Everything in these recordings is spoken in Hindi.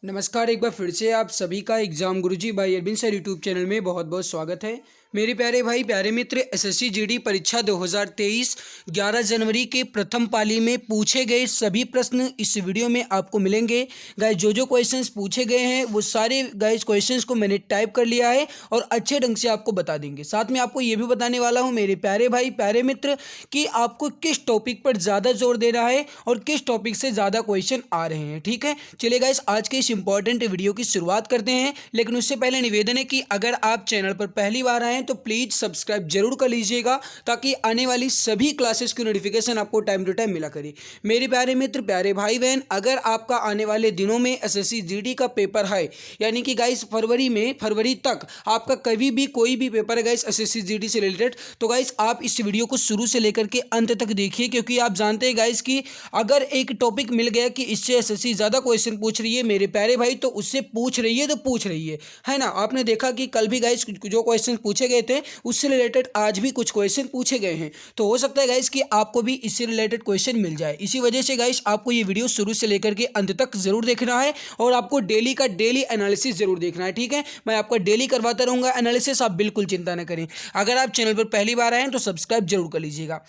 नमस्कार। एक बार फिर से आप सभी का एग्जाम गुरुजी भाई अरविंद सर यूट्यूब चैनल में बहुत बहुत स्वागत है। मेरे प्यारे भाई प्यारे मित्र, एसएससी जीडी परीक्षा 2023 11 जनवरी के प्रथम पाली में पूछे गए सभी प्रश्न इस वीडियो में आपको मिलेंगे। गाइस जो क्वेश्चंस पूछे गए हैं वो सारे गाइस क्वेश्चंस को मैंने टाइप कर लिया है और अच्छे ढंग से आपको बता देंगे। साथ में आपको ये भी बताने वाला हूँ मेरे प्यारे भाई प्यारे मित्र कि आपको किस टॉपिक पर ज़्यादा जोर देना है और किस टॉपिक से ज़्यादा क्वेश्चन आ रहे हैं। ठीक है, चलिए गाइस आज के इस इंपॉर्टेंट वीडियो की शुरुआत करते हैं। लेकिन उससे पहले निवेदन है कि अगर आप चैनल पर पहली बार आए तो प्लीज सब्सक्राइब जरूर कर लीजिएगा ताकि आने वाली सभी क्लासेस की नोटिफिकेशन आपको टाइम टू टाइम मिला करे। मेरे प्यारे मित्र प्यारे भाई बहन, अगर आपका आने वाले दिनों में एसएससी जीडी का पेपर है, यानी कि गाइस फरवरी तक आपका कभी भी कोई भी पेपर है गाइस एसएससी जीडी से रिलेटेड, तो गाइस आप इस वीडियो को शुरू से लेकर के अंत तक देखिए, क्योंकि आप जानते हैं गाइस कि अगर एक टॉपिक मिल गया कि इससे एसएससी ज़्यादा क्वेश्चन पूछ रही है मेरे प्यारे भाई, तो उससे पूछ रही है तो पूछ रही है ना। आपने देखा कि कल भी गाइस जो क्वेश्चन पूछे गए थे उससे रिलेटेड आज भी कुछ क्वेश्चन पूछे गए हैं, तो हो सकता है गाइस कि आपको भी इससे रिलेटेड क्वेश्चन मिल जाए। इसी वजह से गाइस आपको ये वीडियो शुरू से लेकर के अंत तक जरूर देखना है और आपको डेली का डेली एनालिसिस जरूर देखना है। ठीक है, मैं आपका डेली करवाता रहूंगा एनालिसिस, आप बिल्कुल चिंता न करें। अगर आप चैनल पर पहली बार आए तो सब्सक्राइब जरूर कर लीजिएगा।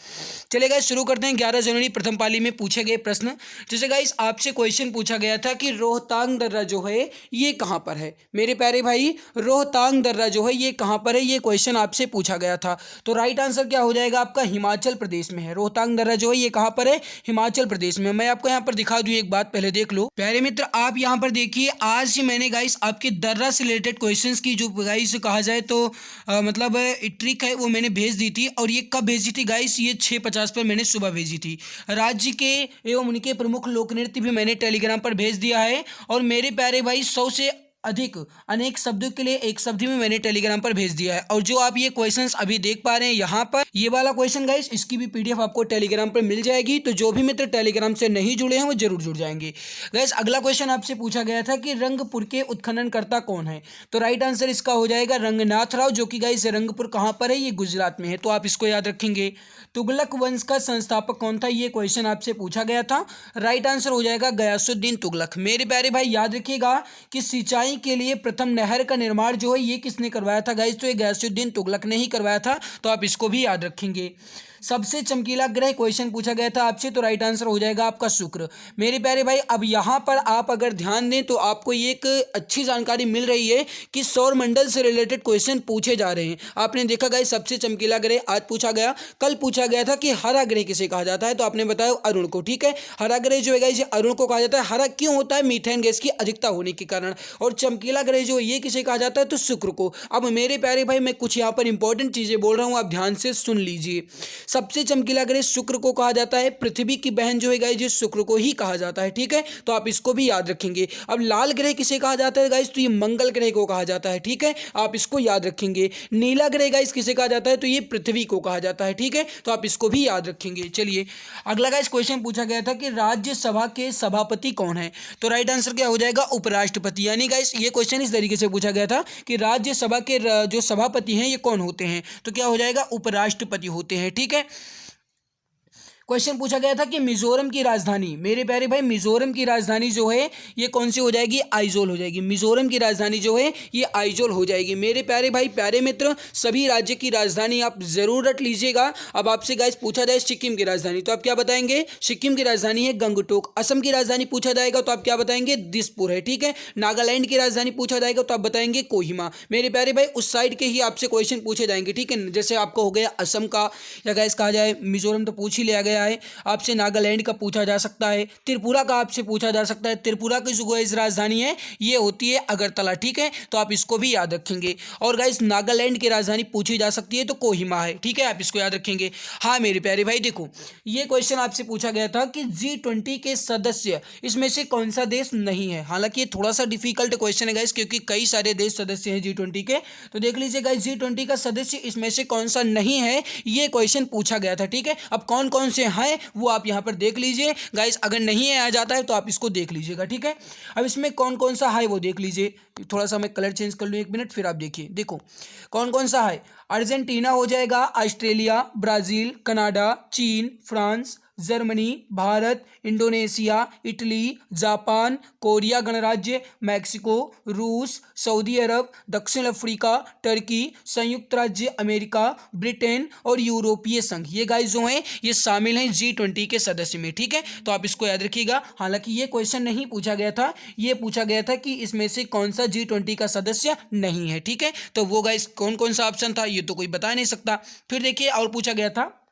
चलिए गाइस शुरू करते हैं 11 जनवरी प्रथम पाली में पूछे गए प्रश्न। जैसे गाइस आपसे क्वेश्चन पूछा गया था कि रोहतांग दर्रा जो है ये कहाँ पर है। मेरे प्यारे भाई रोहतांग दर्रा जो है ये कहाँ पर है, ये क्वेश्चन आपसे पूछा गया था। तो राइट आंसर क्या हो जाएगा आपका, हिमाचल प्रदेश में है। रोहतांग दर्रा जो है ये कहाँ पर है, हिमाचल प्रदेश में। मैं आपको यहाँ पर दिखा दूँ एक बात, पहले देख लो प्यारे मित्र। आप यहाँ पर देखिए, आज ही मैंने गाइस आपके दर्रा से रिलेटेड क्वेश्चंस की जो गाइस कहा जाए तो मतलब ट्रिक है वो मैंने भेज दी थी। और ये कब भेजी थी गाइस, ये 6:50 पर मैंने सुबह भेजी थी। राज्य के एवं उनके प्रमुख लोक नृत्य भी मैंने टेलीग्राम पर भेज दिया है। और मेरे प्यारे भाई 100 से अधिक अनेक शब्दों के लिए एक शब्द में मैंने टेलीग्राम पर भेज दिया है। और जो आप ये क्वेश्चंस अभी देख पा रहे हैं यहाँ पर, ये वाला क्वेश्चन गाइस, इसकी भी पीडीएफ आपको टेलीग्राम पर मिल जाएगी। तो जो भी मित्र टेलीग्राम से नहीं जुड़े हैं वो जरूर जुड़ जाएंगे। गाइस अगला क्वेश्चन आपसे पूछा गया था कि रंगपुर के उत्खननकर्ता कौन है। तो राइट आंसर इसका हो जाएगा रंगनाथ राव, जो कि गाइस रंगपुर कहाँ पर है, ये गुजरात में है। तो आप इसको याद रखेंगे। तुगलक वंश का संस्थापक कौन था, ये क्वेश्चन आपसे पूछा गया था। राइट आंसर हो जाएगा गयासुद्दीन तुगलक। मेरे प्यारे भाई याद रखिएगा कि सिंचाई के लिए प्रथम नहर का निर्माण जो है ये किसने करवाया था गाइस, तो ये गयासुद्दीन तुगलक ने ही करवाया था। तो आप इसको भी याद रखेंगे। सबसे चमकीला ग्रह क्वेश्चन पूछा गया था आपसे, तो राइट आंसर हो जाएगा आपका शुक्र। मेरे प्यारे भाई अब यहाँ पर आप अगर ध्यान दें तो आपको ये एक अच्छी जानकारी मिल रही है कि सौर मंडल से रिलेटेड क्वेश्चन पूछे जा रहे हैं। आपने देखा गाइस सबसे चमकीला ग्रह आज पूछा गया, कल पूछा गया था कि हरा ग्रह किसे कहा जाता है, तो आपने बताया अरुण को। ठीक है, हरा ग्रह जो है गाइस अरुण को कहा जाता है। हरा क्यों होता है, मीथेन गैस की अधिकता होने के कारण। और चमकीला ग्रह जो ये किसे कहा जाता है, तो शुक्र को। अब मेरे प्यारे भाई मैं कुछ यहाँ पर इंपॉर्टेंट चीजें बोल रहा हूँ, आप ध्यान से सुन लीजिए। सबसे चमकीला ग्रह शुक्र को कहा जाता है। पृथ्वी की बहन जो है गाइस ये शुक्र को ही कहा जाता है। ठीक है, तो आप इसको भी याद रखेंगे। अब लाल ग्रह किसे कहा जाता है गाइस, तो ये मंगल ग्रह को कहा जाता है। ठीक है, आप इसको याद रखेंगे। नीला ग्रह गाइस किसे कहा जाता है, तो ये पृथ्वी को कहा जाता है। ठीक है, तो आप इसको भी याद रखेंगे। चलिए अगला गाइस क्वेश्चन पूछा गया था कि राज्यसभा के सभापति कौन है। तो राइट आंसर क्या हो जाएगा, उपराष्ट्रपति। यानी गाइस ये क्वेश्चन इस तरीके से पूछा गया था कि राज्यसभा के जो सभापति हैं ये कौन होते हैं, तो क्या हो जाएगा, उपराष्ट्रपति होते हैं। ठीक है, क्वेश्चन पूछा गया था कि मिजोरम की राजधानी, मेरे प्यारे भाई मिजोरम की राजधानी जो है ये कौन सी हो जाएगी, आइजोल हो जाएगी। मिजोरम की राजधानी जो है ये आइजोल हो जाएगी। मेरे प्यारे भाई प्यारे मित्र सभी राज्य की राजधानी आप जरूर रट लीजिएगा। अब आपसे गाइस पूछा जाए सिक्किम की राजधानी, तो आप क्या बताएंगे, सिक्किम की राजधानी है गंगटोक। असम की राजधानी पूछा जाएगा तो आप क्या बताएंगे, दिसपुर है। ठीक है, नागालैंड की राजधानी पूछा जाएगा तो आप बताएंगे कोहिमा। मेरे प्यारे भाई उस साइड के ही आपसे क्वेश्चन पूछे जाएंगे। ठीक है, जैसे आपको हो गया असम का, या गाइस कहा जाए मिजोरम तो पूछ ही लिया गया है, आपसे नागालैंड का पूछा जा सकता है, त्रिपुरा का आपसे पूछा जा सकता है। त्रिपुरा की जो इस राजधानी है ये होती है अगरतला। ठीक है, तो आप इसको भी याद रखेंगे। और गाइस नागालैंड की राजधानी पूछी जा सकती है तो कोहिमा है। ठीक है, आप इसको याद रखेंगे। हाँ मेरे प्यारे भाई देखो ये क्वेश्चन आपसे पूछा गया था कि G20 के सदस्य इसमें से कौन सा देश नहीं है। हालांकि ये थोड़ा सा डिफिकल्ट क्वेश्चन है गाइस, क्योंकि कई सारे देश सदस्य हैं G20 के। तो देख लीजिए गाइस G20 का सदस्य इसमें से कौन सा नहीं है, ये क्वेश्चन पूछा गया था। ठीक है, अब कौन कौन से हैं वो आप यहाँ पर देख लीजिए गाइस, अगर नहीं आ जाता है तो आप इसको देख लीजिएगा। ठीक है, अब इसमें कौन कौन सा है वो देख लीजिए। थोड़ा सा मैं कलर चेंज कर लूँ, एक मिनट, फिर आप देखिए। देखो कौन कौन सा है, अर्जेंटीना हो जाएगा, ऑस्ट्रेलिया, ब्राजील, कनाडा, चीन, France, Germany, Bharat, Indonesia, Italy, Japan, Korea गणराज्य, मैक्सिको, रूस, सऊदी अरब, दक्षिण अफ्रीका, टर्की, संयुक्त राज्य अमेरिका, ब्रिटेन और यूरोपीय संघ, ये गाइस जो हैं ये शामिल हैं G20 के सदस्य में। ठीक है, तो आप इसको याद रखिएगा। हालांकि ये क्वेश्चन नहीं पूछा गया था, ये पूछा गया था कि इसमें से कौन सा G20 का सदस्य नहीं है। ठीक है, तो वो गाइस कौन कौन सा ऑप्शन था ये तो कोई बता नहीं सकता। फिर देखिए और पूछा गया था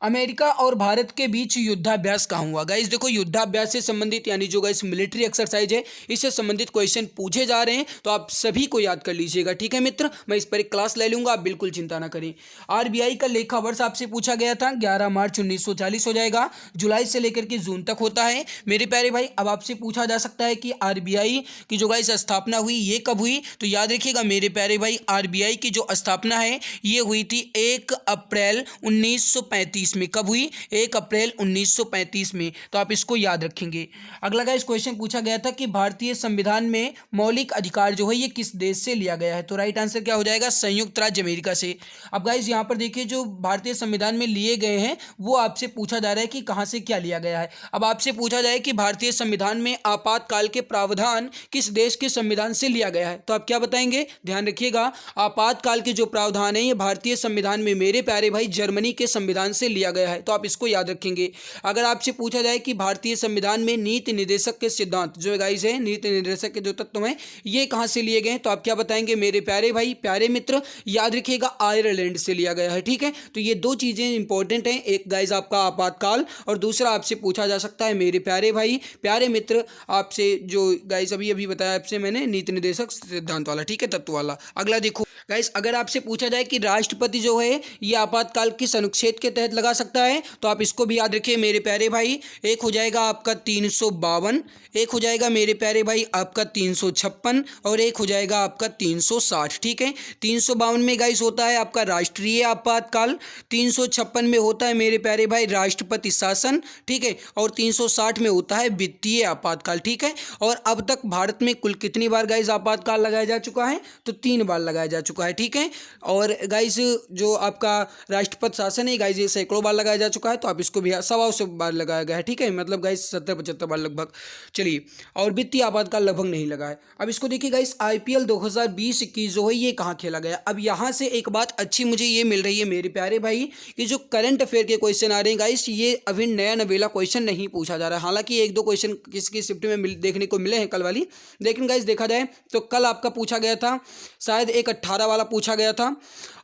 अमेरिका और भारत के बीच युद्धाभ्यास कहाँ हुआ। गाइस देखो, युद्धाभ्यास से संबंधित यानी जो गाइस मिलिट्री एक्सरसाइज है इससे संबंधित क्वेश्चन पूछे जा रहे हैं, तो आप सभी को याद कर लीजिएगा। ठीक है मित्र, मैं इस पर एक क्लास ले लूंगा, आप बिल्कुल चिंता ना करें। आरबीआई का लेखा वर्ष आपसे पूछा गया था, 11 मार्च 1940 हो जाएगा। जुलाई से लेकर के जून तक होता है। मेरे प्यारे भाई, अब आपसे पूछा जा सकता है कि आरबीआई की जो गाइस स्थापना हुई ये कब हुई, तो याद रखिएगा मेरे प्यारे भाई, आरबीआई की जो स्थापना है ये हुई थी 1 अप्रैल 1935 में। कब हुई? 1 अप्रैल 1935 में, तो आप इसको याद रखेंगे। अगला गाइस क्वेश्चन पूछा गया था कि भारतीय संविधान में मौलिक अधिकार जो है ये किस देश से लिया गया है, तो राइट आंसर क्या हो जाएगा? संयुक्त राज्य अमेरिका से। अब गाइस यहाँ पर देखिए, जो भारतीय संविधान में लिए गए हैं वो आपसे पूछा जा रहा है कि कहाँ से क्या लिया गया है। अब आपसे पूछा जाए कि भारतीय संविधान में आपातकाल के प्रावधान किस देश के संविधान से लिया गया है, तो आप क्या बताएंगे? ध्यान रखिएगा, आपातकाल के जो प्रावधान है ये भारतीय संविधान में मेरे प्यारे भाई जर्मनी के संविधान से लिया गया है, तो आप इसको याद रखेंगे। अगर आपसे पूछा जाए कि भारतीय संविधान में नीति निर्देशक के सिद्धांत जो गाइस है, नीति निर्देशक के जो तत्व हैं ये कहाँ से लिए गए हैं, तो आप क्या बताएंगे मेरे प्यारे भाई प्यारे मित्र? याद रखिएगा, आयरलैंड से लिया गया है। ठीक है, तो ये दो चीजें इंपॉर्टेंट हैं, एक गाइस आपका आपातकाल और दूसरा आपसे पूछा जा सकता है मेरे प्यारे भाई प्यारे मित्र आपसे जो गाइस अभी अभी बताया आपसे मैंने, नीति निर्देशक सिद्धांत वाला, ठीक है, तत्व वाला। अगला देखो गाइस, अगर आपसे पूछा जाए कि राष्ट्रपति जो है ये आपातकाल किस अनुच्छेद के तहत लगा सकता है, तो आप इसको भी याद रखिए मेरे प्यारे भाई। एक हो जाएगा आपका 352, एक हो जाएगा मेरे प्यारे भाई आपका 356 और एक हो जाएगा आपका 360। ठीक है, 352 में गाइस होता है आपका राष्ट्रीय आपातकाल, 356 में होता है मेरे प्यारे भाई राष्ट्रपति शासन, ठीक है, और 360 में होता है वित्तीय आपातकाल। ठीक है, और अब तक भारत में कुल कितनी बार गाइस आपातकाल लगाया जा चुका है, तो 3 बार लगाया जा चुका है। ठीक है, और गाइस जो आपका राष्ट्रपति शासन है गाइस ये सैकड़ों बार लगाया जा चुका है, तो आप इसको भी 100 बार लगाया गया है। ठीक है, मतलब गाइस 70-75 बार लगभग। चलिए, और वित्तीय आपातकाल लगभग नहीं लगा है। अब इसको देखिए गाइस, आईपीएल 2020-21 जो है ये कहाँ खेला गया। अब यहाँ से एक बात अच्छी मुझे ये मिल रही है मेरे प्यारे भाई कि जो करंट अफेयर के क्वेश्चन आ रहे हैं गाइस ये अभी नया नवेला क्वेश्चन नहीं पूछा जा रहा है। हालांकि 1-2 क्वेश्चन किसकी शिफ्ट में देखने को मिले हैं कल वाली, लेकिन गाइस देखा जाए तो कल आपका पूछा गया था शायद एक 18 वाला पूछा गया था,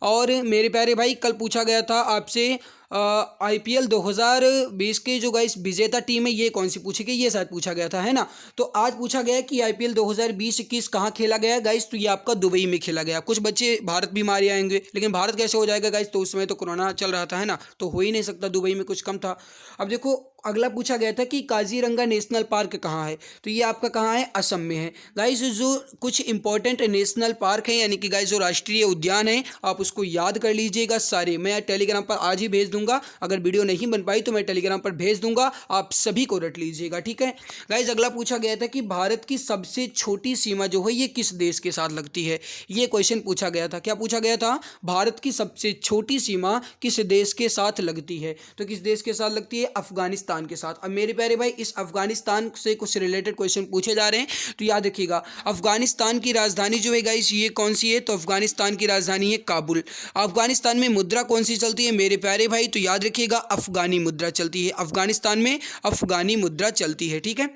और मेरे प्यारे भाई कल पूछा गया था आपसे आईपीएल 2020 के जो गाइस विजेता टीम है ये कौन सी पूछी गई, ये शायद पूछा गया था, है ना। तो आज पूछा गया कि आईपीएल 2020-21 कहाँ खेला गया गाइस, तो ये आपका दुबई में खेला गया। कुछ बच्चे भारत भी मारे आएंगे, लेकिन भारत कैसे हो जाएगा गाइस, तो उस समय तो कोरोना चल रहा था, है ना, तो हो ही नहीं सकता, दुबई में कुछ कम था। अब देखो अगला पूछा गया था कि काजीरंगा नेशनल पार्क कहाँ है, तो ये आपका कहाँ है, असम में है। गाइस जो कुछ इंपॉर्टेंट नेशनल पार्क है यानी कि गाइस जो राष्ट्रीय उद्यान है आप उसको याद कर लीजिएगा सारे। मैं टेलीग्राम पर आज ही भेज दूंगा, अगर वीडियो नहीं बन पाई तो मैं टेलीग्राम पर भेज दूंगा, आप सभी को रट लीजिएगा। ठीक है गाइस, अगला पूछा गया था कि भारत की सबसे छोटी सीमा जो है ये किस देश के साथ लगती है, ये क्वेश्चन पूछा गया था। क्या पूछा गया था? भारत की सबसे छोटी सीमा किस देश के साथ लगती है, तो किस देश के साथ लगती है? अफगानिस्तान के साथ। अब मेरे प्यारे भाई इस अफगानिस्तान से कुछ रिलेटेड क्वेश्चन पूछे जा रहे हैं, तो याद रखिएगा अफगानिस्तान की राजधानी जो है गाइस ये कौन सी है, तो अफगानिस्तान की राजधानी है काबुल। अफगानिस्तान में मुद्रा कौन सी चलती है मेरे प्यारे भाई, तो याद रखिएगा अफगानी मुद्रा चलती है, अफगानिस्तान में अफगानी मुद्रा चलती है। ठीक है,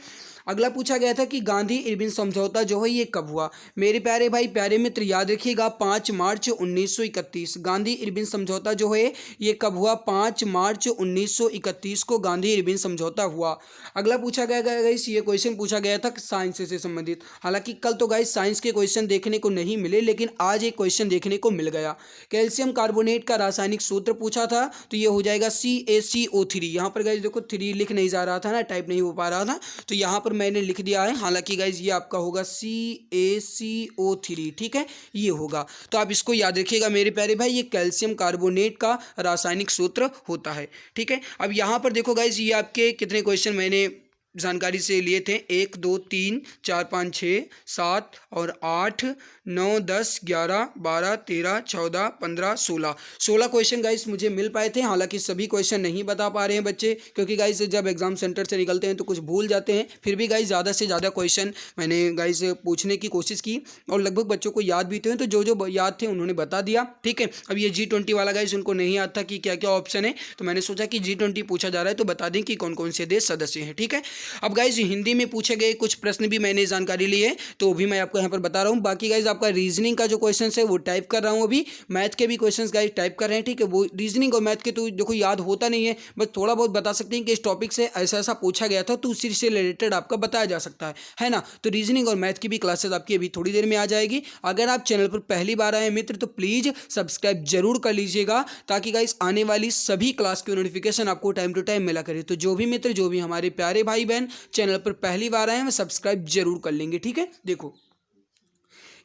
अगला पूछा गया था कि गांधी इरविन समझौता जो है ये कब हुआ। मेरे प्यारे भाई प्यारे मित्र याद रखिएगा 5 मार्च 1931। गांधी इरविन समझौता जो है ये कब हुआ? 5 मार्च 1931 को गांधी इरविन समझौता हुआ। अगला पूछा गया गाइस, ये क्वेश्चन पूछा गया था साइंस से संबंधित। हालांकि कल तो गाइस साइंस के क्वेश्चन देखने को नहीं मिले, लेकिन आज एक क्वेश्चन देखने को मिल गया। कैल्शियम कार्बोनेट का रासायनिक सूत्र पूछा था, तो ये हो जाएगा CaCO3। यहाँ पर गाइस देखो 3 लिख नहीं जा रहा था ना, टाइप नहीं हो पा रहा था, तो यहाँ पर मैंने लिख दिया है। हालांकि गाइज ये आपका होगा CaCO3। ठीक है, ये होगा, तो आप इसको याद रखिएगा मेरे प्यारे भाई, ये कैल्शियम कार्बोनेट का रासायनिक सूत्र होता है। ठीक है, अब यहाँ पर देखो गाइज ये आपके कितने क्वेश्चन मैंने जानकारी से लिए थे। 1 2 3 4 5 6 7 और 8 9 10 11 12 13 14 15 16 क्वेश्चन गाइस मुझे मिल पाए थे। हालांकि सभी क्वेश्चन नहीं बता पा रहे हैं बच्चे, क्योंकि गाइस जब एग्जाम सेंटर से निकलते हैं तो कुछ भूल जाते हैं। फिर भी गाइस ज़्यादा से ज़्यादा क्वेश्चन मैंने गाइस पूछने की कोशिश की और लगभग बच्चों को याद भी थे, तो जो याद थे उन्होंने बता दिया। ठीक है, अब ये G20 वाला गाइस उनको नहीं याद था कि क्या क्या ऑप्शन है, तो मैंने सोचा कि G20 पूछा जा रहा है तो बता दें कि कौन कौन से देश सदस्य हैं। ठीक है, अब गाइज हिंदी में पूछे गए कुछ प्रश्न भी मैंने जानकारी ली है, तो भी मैं आपको यहाँ पर बता रहा हूँ। बाकी गाइज आपका रीजनिंग का जो क्वेश्चन है वो टाइप कर रहा हूँ, अभी मैथ के भी क्वेश्चन गाइज टाइप कर रहे हैं। ठीक है, वो रीजनिंग और मैथ के तो देखो याद होता नहीं है, बस थोड़ा बहुत बता सकते हैं कि इस टॉपिक से ऐसा ऐसा पूछा गया था, तो उसी से रिलेटेड आपका बताया जा सकता है ना। तो रीजनिंग और मैथ की भी क्लासेस आपकी अभी थोड़ी देर में आ जाएगी। अगर आप चैनल पर पहली बार आए मित्र तो प्लीज़ सब्सक्राइब जरूर कर लीजिएगा, ताकि गाइज आने वाली सभी क्लास की नोटिफिकेशन आपको टाइम टू टाइम मिला करे। तो जो भी मित्र, जो भी हमारे प्यारे भाई बहन चैनल पर पहली बार आए हैं, वो सब्सक्राइब जरूर कर लेंगे। ठीक है, देखो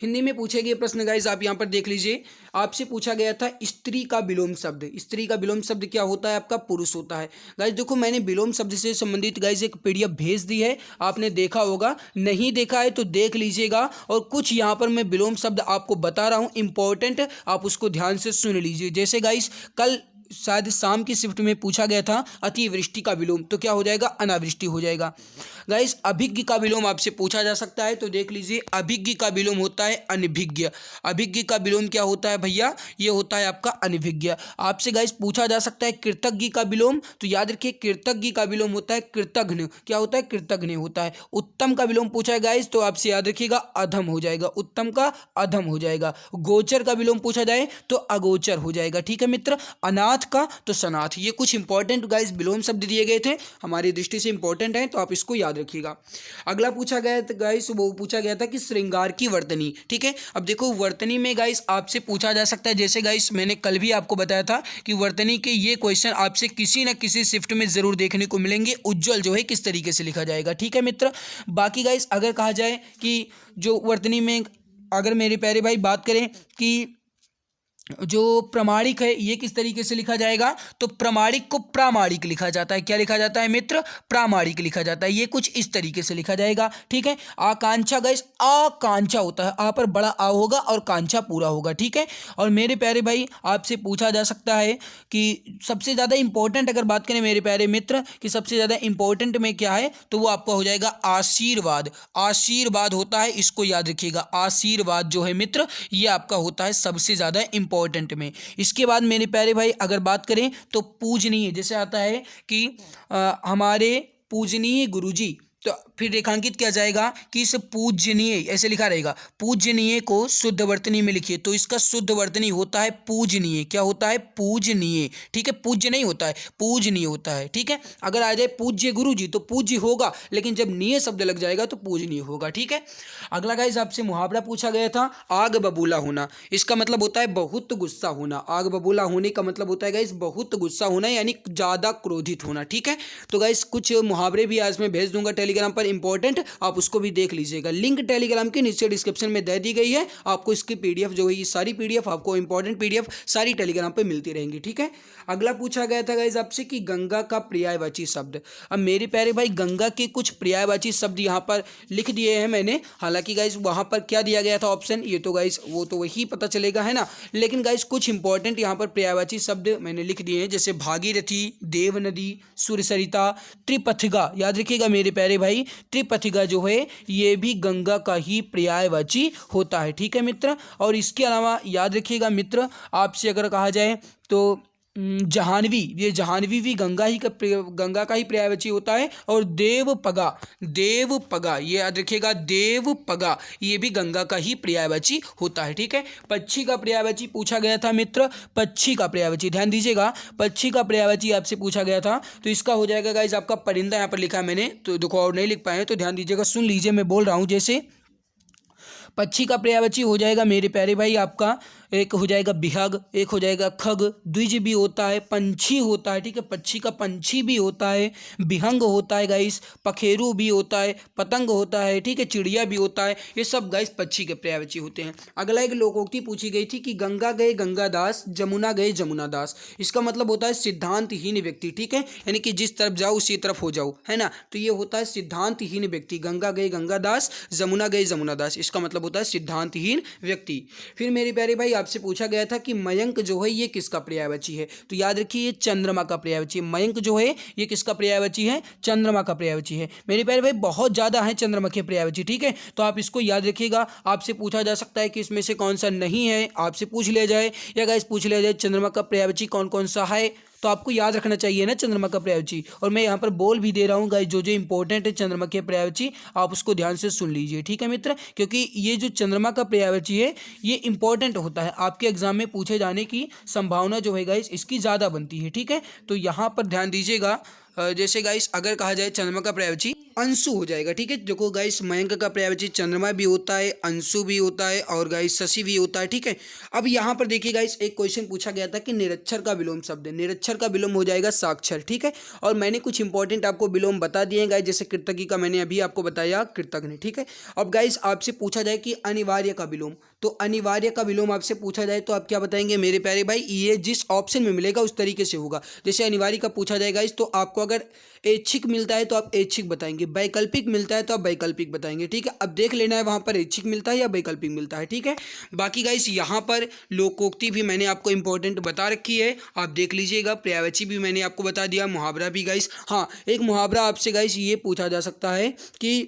हिंदी में पूछे गए प्रश्न गाइज आप यहाँ पर देख लीजिए। आपसे पूछा गया था स्त्री का विलोम शब्द। स्त्री का विलोम शब्द क्या होता है? आपका पुरुष होता है। गाइज देखो मैंने विलोम शब्द से संबंधित गाइज एक पीडीएफ भेज दी है, आपने देखा होगा, नहीं देखा है तो देख लीजिएगा। और कुछ यहाँ पर मैं विलोम शब्द आपको बता रहा हूँ इंपॉर्टेंट, आप उसको ध्यान से सुन लीजिए। जैसे गाइज कल शायद शाम की शिफ्ट में पूछा गया था अतिवृष्टि का विलोम, तो क्या हो जाएगा? अनावृष्टि हो जाएगा। गाइस अभिज्ञ का विलोम आपसे पूछा जा सकता है, तो देख लीजिए अभिज्ञ का विलोम होता है अनभिज्ञ। अभिज्ञ का विलोम क्या होता है भैया? ये होता है आपका अनभिज्ञ। आपसे गाइस पूछा जा सकता है कृतज्ञ का विलोम, तो याद रखिए कृतज्ञ का विलोम होता है कृतघ्न। क्या होता है? कृतघ्न होता है। उत्तम का विलोम पूछा है गाइस, तो आपसे याद रखिएगा अधम हो जाएगा, उत्तम का अधम हो जाएगा। गोचर का विलोम पूछा जाए तो अगोचर हो जाएगा। ठीक है मित्र, अनाथ का तो सनाथ। ये कुछ इंपॉर्टेंट गाइस विलोम शब्द दिए गए थे, हमारी दृष्टि से इंपॉर्टेंट है, तो आप इसको याद रखिएगा। अगला पूछा गया था गाइस, वो पूछा गया था कि श्रृंगार की वर्तनी। ठीक है, अब देखो वर्तनी में गाइस आपसे पूछा जा सकता है, जैसे गाइस मैंने कल भी आपको बताया था कि वर्तनी के ये क्वेश्चन आपसे किसी न किसी शिफ्ट में जरूर देखने को मिलेंगे। उज्ज्वल जो है किस तरीके से लिखा जाएगा। ठीक है मित्र, बाकी गाइस अगर कहा जाए कि जो वर्तनी में अगर मेरे प्यारे भाई बात करें कि जो प्रामाणिक है ये किस तरीके से लिखा जाएगा, तो प्रामाणिक को प्रामाणिक लिखा जाता है। क्या लिखा जाता है मित्र? प्रामाणिक लिखा जाता है। ये कुछ इस तरीके से लिखा जाएगा। ठीक है, आकांक्षा गाइस आकांक्षा होता है, आ पर बड़ा आ होगा और कांक्षा पूरा होगा। ठीक है, और मेरे प्यारे भाई आपसे पूछा जा सकता है कि सबसे ज़्यादा इंपॉर्टेंट अगर बात करें मेरे प्यारे मित्र कि सबसे ज़्यादा इंपॉर्टेंट में क्या है, तो वो आपका हो जाएगा आशीर्वाद। आशीर्वाद होता है, इसको याद रखिएगा। आशीर्वाद जो है मित्र ये आपका होता है सबसे ज़्यादा इंपॉर्टेंट में। इसके बाद मेरे प्यारे भाई अगर बात करें तो पूजनीय, जैसे आता है कि हमारे पूजनीय गुरुजी, तो फिर रेखांकित किया जाएगा कि इस पूजनीय ऐसे लिखा रहेगा। पूजनीय को शुद्ध वर्तनी में लिखिए, तो इसका शुद्ध वर्तनी होता है पूजनीय। क्या होता है? पूजनीय। ठीक है, पूज्य नहीं होता है, पूजनीय होता है। ठीक है, अगर आ जाए पूज्य गुरुजी तो पूज्य होगा, लेकिन जब नीय शब्द लग जाएगा तो पूजनीय होगा। ठीक है, अगला गाइस आपसे मुहावरा पूछा गया था आग बबूला होना। इसका मतलब होता है बहुत गुस्सा होना। आग बबूला होने का मतलब होता है गाइस बहुत गुस्सा होना, यानी ज़्यादा क्रोधित होना। ठीक है, तो गाइस कुछ मुहावरे भी आज मैं भेज दूंगा टेलीग्राम पर इंपॉर्टेंट, आप उसको भी देख लीजिएगा। लिंक टेलीग्राम के नीचे डिस्क्रिप्शन में दे दी गई है, आपको इसकी पीडीएफ जो है ये सारी पीडीएफ आपको इंपॉर्टेंट पीडीएफ सारी टेलीग्राम पे मिलती रहेंगी। ठीक है, अगला पूछा गया था गाइस आपसे कि गंगा का पर्यायवाची शब्द। अब मेरे प्यारे भाई गंगा के कुछ पर्यायवाची शब्द यहाँ पर लिख दिए हैं मैंने। हालांकि गाइस वहाँ पर क्या दिया गया था ऑप्शन, ये तो गाइस वो तो वही पता चलेगा है ना, लेकिन गाइस कुछ इंपॉर्टेंट यहाँ पर पर्यायवाची शब्द मैंने लिख दिए हैं, जैसे भागीरथी, देव नदी, सुरसरिता, त्रिपथिगा। याद रखिएगा मेरे प्यारे भाई, त्रिपथिगा जो है ये भी गंगा का ही पर्यायवाची होता है। ठीक है मित्र, और इसके अलावा याद रखिएगा मित्र आपसे अगर कहा जाए तो जहानवी, ये जहानवी भी गंगा का ही पर्यायवाची होता है। और देवपगा, देवपगा ये याद रखिएगा, देवपगा ये भी गंगा का ही पर्यायवाची होता है। ठीक है, पक्षी का पर्यायवाची पूछा गया था मित्र। पक्षी का पर्यायवाची ध्यान दीजिएगा, पक्षी का पर्यायवाची आपसे पूछा गया था, तो इसका हो जाएगा गाइस आपका परिंदा। यहाँ पर लिखा है मैंने, तो देखो और नहीं लिख पाए तो ध्यान दीजिएगा, सुन लीजिए मैं बोल रहा हूँ। जैसे पक्षी का पर्यायवाची हो जाएगा मेरे प्यारे भाई आपका एक हो जाएगा बिहग, एक हो जाएगा खग, द्विज भी होता है, पंछी होता है, ठीक है, पक्षी का पंछी भी होता है, बिहंग होता है गाइस, पखेरू भी होता है, पतंग होता है, ठीक है, चिड़िया भी होता है। ये सब गाइस पक्षी के पर्यायवाची होते हैं। अगला एक लोकोक्ति पूछी गई थी कि गंगा गए गंगादास, जमुना गए जमुनादास। इसका मतलब होता है सिद्धांतहीन व्यक्ति, ठीक है, यानी कि जिस तरफ जाओ उसी तरफ हो जाओ, है ना। तो ये होता है सिद्धांतहीन व्यक्ति। गंगा गए गंगादास, जमुना गए जमुनादास, इसका मतलब होता है सिद्धांतहीन व्यक्ति। फिर मेरे प्यारे भाई आपसे पूछा गया था कि मयंक जो है ये किसका पर्यायवाची है, तो याद रखिए ये चंद्रमा का पर्यायवाची है। मयंक जो है ये किसका पर्यायवाची है, चंद्रमा का पर्यायवाची है। मेरे प्यारे भाई बहुत ज़्यादा है चंद्रमा के पर्यायवाची, ठीक है, तो आप इसको याद रखिएगा। आपसे पूछा जा सकता है कि इसमें से कौन सा नहीं है, आपसे पूछ लिया जाए, या गाइस पूछ लिया जाए चंद्रमा का पर्यायवाची कौन कौन सा है, तो आपको याद रखना चाहिए ना चंद्रमा का पर्यायवाची। और मैं यहाँ पर बोल भी दे रहा हूँ गाइस, जो जो इंपॉर्टेंट है चंद्रमा के पर्यायवाची आप उसको ध्यान से सुन लीजिए, ठीक है मित्र, क्योंकि ये जो चंद्रमा का पर्यायवाची है ये इंपॉर्टेंट होता है, आपके एग्जाम में पूछे जाने की संभावना जो है गाइस इसकी ज़्यादा बनती है, ठीक है। तो यहाँ पर ध्यान दीजिएगा। जैसे गाइस अगर कहा जाए चंद्रमा का पर्यायवाची अंशु हो जाएगा, ठीक है। देखो गाइस मयंक का पर्यायवाची चंद्रमा भी होता है, अंशु भी होता है और गाइस शशि भी होता है, ठीक है। अब यहाँ पर देखिए गाइस एक क्वेश्चन पूछा गया था कि निरक्षर का विलोम शब्द है, निरक्षर का विलोम हो जाएगा साक्षर, ठीक है। और मैंने कुछ इंपॉर्टेंट आपको विलोम बता दिए हैं गाइस, जैसे कृतकी का मैंने अभी आपको बताया, कृतज्ञ, ठीक है। अब गाइस आपसे पूछा जाए कि अनिवार्य का विलोम, तो अनिवार्य का विलोम आपसे पूछा जाए तो आप क्या बताएंगे मेरे प्यारे भाई, ये जिस ऑप्शन में मिलेगा उस तरीके से होगा। जैसे अनिवार्य का पूछा जाएगा इस, तो आपको अगर ऐच्छिक मिलता है तो आप ऐच्छिक बताएंगे, वैकल्पिक मिलता है तो आप वैकल्पिक बताएंगे, ठीक है। अब देख लेना है वहाँ पर ऐच्छिक मिलता है या वैकल्पिक मिलता है, ठीक है। बाकी गाइस यहाँ पर लोकोक्ति भी मैंने आपको इंपॉर्टेंट बता रखी है, आप देख लीजिएगा। पर्यायवाची भी मैंने आपको बता दिया, मुहावरा भी गाइस। हाँ एक मुहावरा आपसे गाइस ये पूछा जा सकता है कि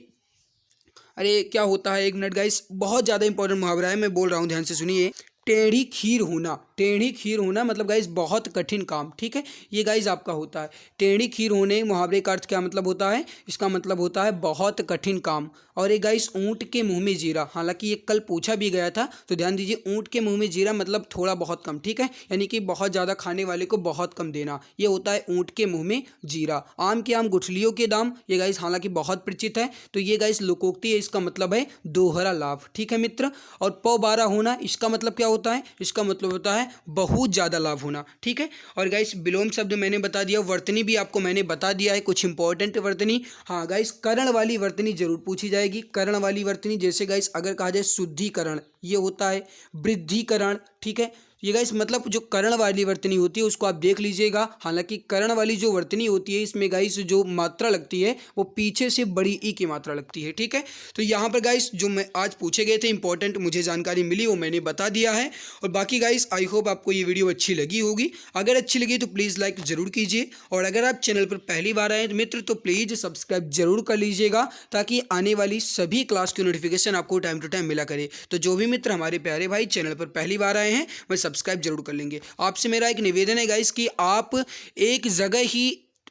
अरे क्या होता है, एक मिनट गाइस, बहुत ज़्यादा इंपॉर्टेंट मुहावरा है, मैं बोल रहा हूँ ध्यान से सुनिए। टेढ़ी खीर होना, टेढ़ी खीर होना मतलब गाइस बहुत कठिन काम, ठीक है, ये गाइस आपका होता है। टेढ़ी खीर होने मुहावरे का अर्थ क्या मतलब होता है, इसका मतलब होता है बहुत कठिन काम। और ये गाइस ऊँट के मुंह में जीरा, हालांकि ये कल पूछा भी गया था, तो ध्यान दीजिए ऊँट के मुंह में जीरा मतलब थोड़ा बहुत कम, ठीक है, यानी कि बहुत ज़्यादा खाने वाले को बहुत कम देना, ये होता है ऊँट के मुँह में जीरा। आम के आम गुठलियों के दाम, ये गाइस हालांकि बहुत परिचित है, तो ये गाइस लोकोक्ति है, इसका मतलब है दोहरा लाभ, ठीक है मित्र। और पौ 12 होना, इसका मतलब क्या होता है, इसका मतलब होता है बहुत ज़्यादा लाभ होना, ठीक है। और गाइस विलोम शब्द मैंने बता दिया, वर्तनी भी आपको मैंने बता दिया है, कुछ इंपॉर्टेंट वर्तनी। हाँ गाइस करण वाली वर्तनी जरूर पूछी जाएगी, करण वाली वर्तनी, जैसे गाइस अगर कहा जाए शुद्धिकरण ये होता है, वृद्धिकरण, ठीक है। ये गाइस मतलब जो कर्ण वाली वर्तनी होती है उसको आप देख लीजिएगा। हालांकि कर्ण वाली जो वर्तनी होती है इसमें गाइस जो मात्रा लगती है वो पीछे से बड़ी ई की मात्रा लगती है, ठीक है। तो यहाँ पर गाइस जो मैं आज पूछे गए थे इंपॉर्टेंट मुझे जानकारी मिली वो मैंने बता दिया है। और बाकी गाइस आई होप आपको ये वीडियो अच्छी लगी होगी, अगर अच्छी लगी तो प्लीज़ लाइक ज़रूर कीजिए, और अगर आप चैनल पर पहली बार आए मित्र तो प्लीज़ सब्सक्राइब जरूर कर लीजिएगा, ताकि आने वाली सभी क्लास की नोटिफिकेशन आपको टाइम टू टाइम मिला करे। तो जो भी मित्र हमारे प्यारे भाई चैनल पर पहली बार आए हैं वह सब्सक्राइब जरूर कर लेंगे। आपसे मेरा एक निवेदन है गाइस कि आप एक जगह ही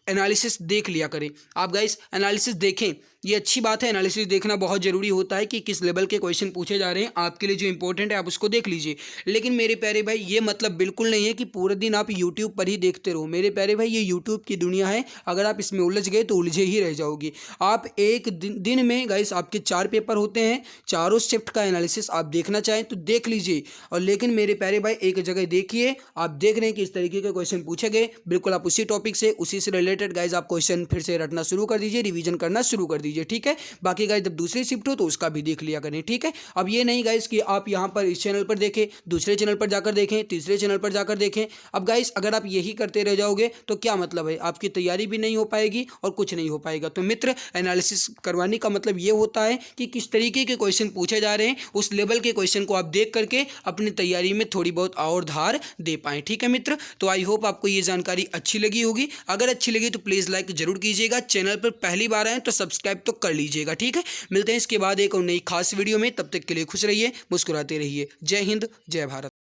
एनालिसिस देख लिया करें। आप गाइस एनालिसिस देखें, ये अच्छी बात है, एनालिसिस देखना बहुत ज़रूरी होता है कि किस लेवल के क्वेश्चन पूछे जा रहे हैं, आपके लिए जो इंपॉर्टेंट है आप उसको देख लीजिए। लेकिन मेरे प्यारे भाई ये मतलब बिल्कुल नहीं है कि पूरे दिन आप यूट्यूब पर ही देखते रहो। मेरे प्यारे भाई ये यूट्यूब की दुनिया है, अगर आप इसमें उलझ गए तो उलझे ही रह जाओगे। आप एक दिन में गाइस आपके 4 पेपर होते हैं, चारों शिफ्ट का एनालिसिस आप देखना चाहें तो देख लीजिए। और लेकिन मेरे प्यारे भाई एक जगह देखिए, आप देख रहे हैं कि इस तरीके के क्वेश्चन पूछे गए, बिल्कुल आप उसी टॉपिक से उसी से रिलेटेड गाइस आप क्वेश्चन फिर से रटना शुरू कर दीजिए, रिवीजन करना शुरू कर दीजिए, ठीक है। बाकी गाइस जब दूसरी शिफ्ट हो तो उसका भी देख लिया करें, ठीक है। अब ये नहीं गाइस कि आप यहाँ पर इस चैनल पर देखें, दूसरे चैनल पर जाकर देखें, तीसरे चैनल पर जाकर देखें। अब गाइस अगर आप यही करते रह जाओगे तो क्या मतलब है, आपकी तैयारी भी नहीं हो पाएगी और कुछ नहीं हो पाएगा। तो मित्र एनालिसिस करवाने का मतलब ये होता है कि किस तरीके के क्वेश्चन पूछे जा रहे हैं, उस लेवल के क्वेश्चन को आप देख करके अपनी तैयारी में थोड़ी बहुत और धार दे पाएँ, ठीक है मित्र। तो आई होप आपको ये जानकारी अच्छी लगी होगी, अगर अच्छी लगी तो प्लीज़ लाइक जरूर कीजिएगा, चैनल पर पहली बार आए तो सब्सक्राइब तो कर लीजिएगा, ठीक है। मिलते हैं इसके बाद एक और नई खास वीडियो में, तब तक के लिए खुश रहिए, मुस्कुराते रहिए। जय हिंद, जय भारत।